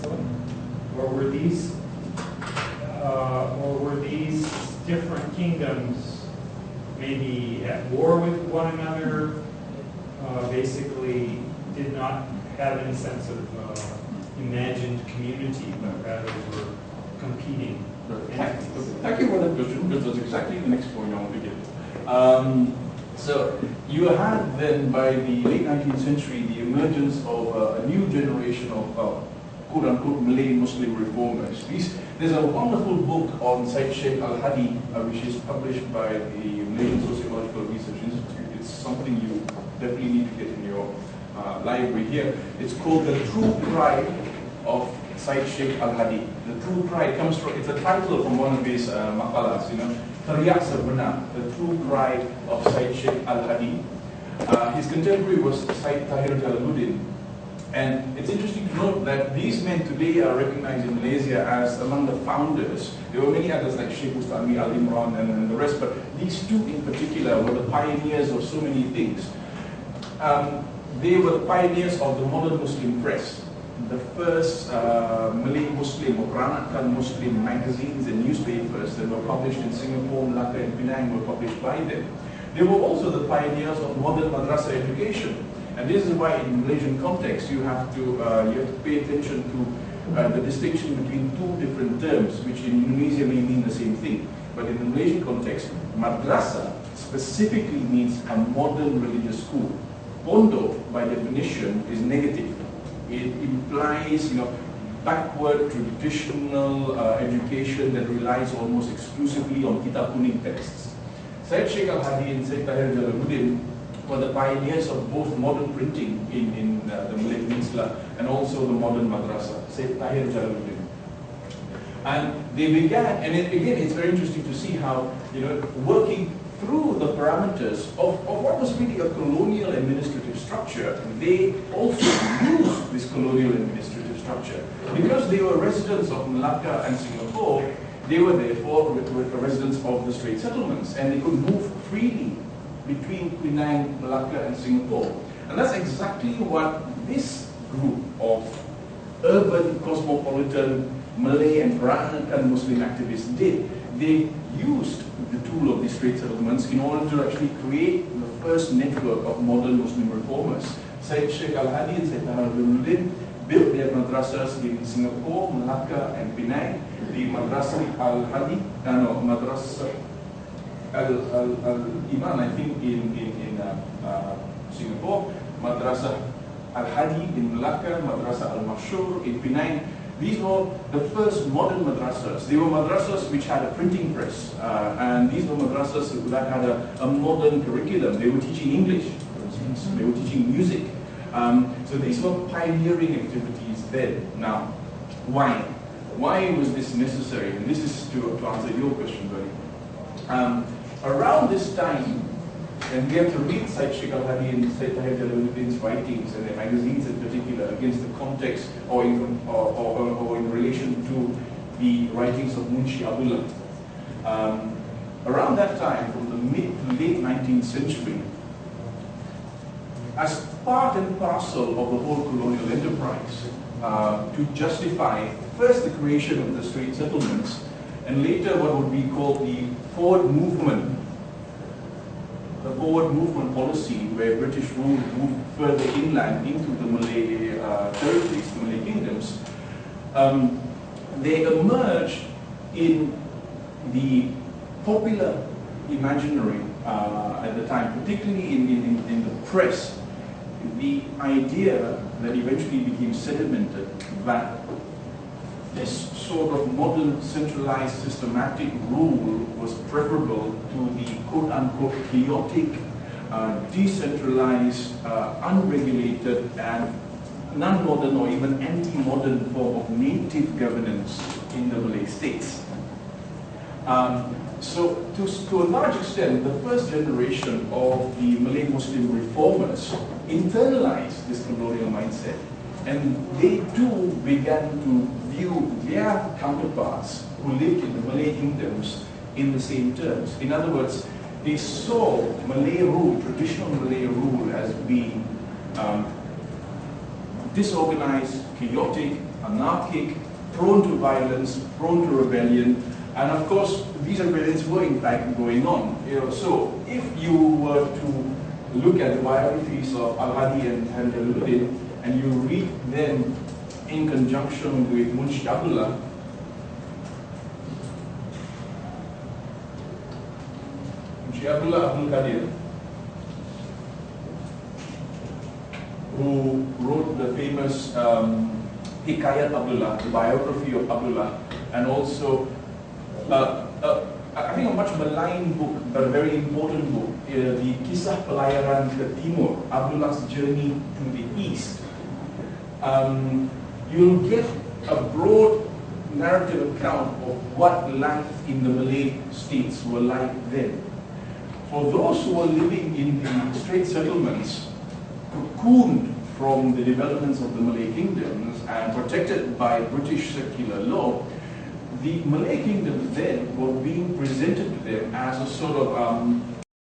Muslim? Or were these different kingdoms maybe at war with one another, basically did not have any sense of imagined community, but rather were competing? Thank you for that question, because that's exactly the next point I want to get. So you had then, by the late 19th century, the emergence of a new generation of quote-unquote Malay Muslim reformers. There's a wonderful book on Syed Sheikh Al-Hadi, which is published by the Malaysian Sociological Research Institute. It's something you definitely need to get in your library here. It's called The True Pride of Syed Sheikh Al-Hadi. The True Pride comes from, it's a title from one of his maqalas, Teriak Sebenar, The True Pride of Syed Sheikh Al-Hadi. His contemporary was Syed Tahir Jalaluddin. And it's interesting to note that these men today are recognized in Malaysia as among the founders. There were many others like Sheikh Mustami Al-Imran and the rest, but these two in particular were the pioneers of so many things. They were the pioneers of the modern Muslim press. The first Malay Muslim or Peranakan Muslim magazines and newspapers that were published in Singapore, Malacca and Penang were published by them. They were also the pioneers of modern madrasah education. And this is why in Malaysian context you have to pay attention to the distinction between two different terms, which in Indonesia may mean the same thing. But in the Malaysian context, madrasah specifically means a modern religious school. Pondok, by definition, is negative. It implies, backward traditional education that relies almost exclusively on kitab kuning texts. Syed Sheikh Al-Hadi and Syed Tahir Jalaluddin were the pioneers of both modern printing in the Malay Peninsula and also the modern madrasah, Syed Tahir Jalaluddin. And they began, and again, it's very interesting to see how, working through the parameters of what was really a colonial administrative structure, they also used this colonial administrative structure. Because they were residents of Malacca and Singapore, they were therefore residents of the Strait Settlements, and they could move freely between Penang, Malacca and Singapore. And that's exactly what this group of urban, cosmopolitan, Malay and Peranakan Muslim activists did. They used the tool of the Strait Settlements in order to actually create the first network of modern Muslim reformers. Syed Sheikh Al-Hadi and Syed Tahir Jalaluddin built their madrasas in Singapore, Malacca and Penang. The Madrasah Al-Hadi, Madrasah Al-Iman, I think, in Singapore, Madrasah Al-Hadi in Malacca, Madrasah Al-Mashur in Penang. These were the first modern madrasas. They were madrasas which had a printing press, and these were madrasas that had a modern curriculum. They were teaching English, for instance. They were teaching music. So these were pioneering activities then. Now, why? Why was this necessary? And this is to answer your question, Bernie. Around this time, and we have to read Syed Sheikh Al-Hadi and Syed Tahir Jalaluddin's writings and their magazines in particular against the context or in relation to the writings of Munshi Abdullah. Around that time, from the mid to late 19th century, as part and parcel of the whole colonial enterprise, to justify first the creation of the Strait Settlements and later what would be called the forward movement policy, where British rule moved further inland into the Malay territories, the Malay kingdoms. They emerged in the popular imaginary at the time, particularly in the press, the idea that eventually became sedimented that this sort of modern centralized systematic rule was preferable to the quote-unquote chaotic, decentralized, unregulated and non-modern or even anti-modern form of native governance in the Malay states. So to a large extent, the first generation of the Malay Muslim reformers internalized this colonial mindset, and they too began to view their counterparts who lived in the Malay kingdoms in the same terms. In other words, they saw Malay rule, traditional Malay rule, as being disorganized, chaotic, anarchic, prone to violence, prone to rebellion, and of course, these rebellions were in fact going on. So if you were to look at the biographies of Al-Hadi and Jalaluddin, and you read them in conjunction with Munshi Abdullah, Abdul Qadir, who wrote the famous Hikayat Abdullah, the biography of Abdullah, and also I think a much maligned book, but a very important book, the Kisah Pelayaran ke Timur, Abdullah's Journey to the East. You'll get a broad narrative account of what life in the Malay states were like then. For those who were living in the Strait settlements, cocooned from the developments of the Malay kingdoms and protected by British secular law, the Malay kingdoms then were being presented to them as a sort of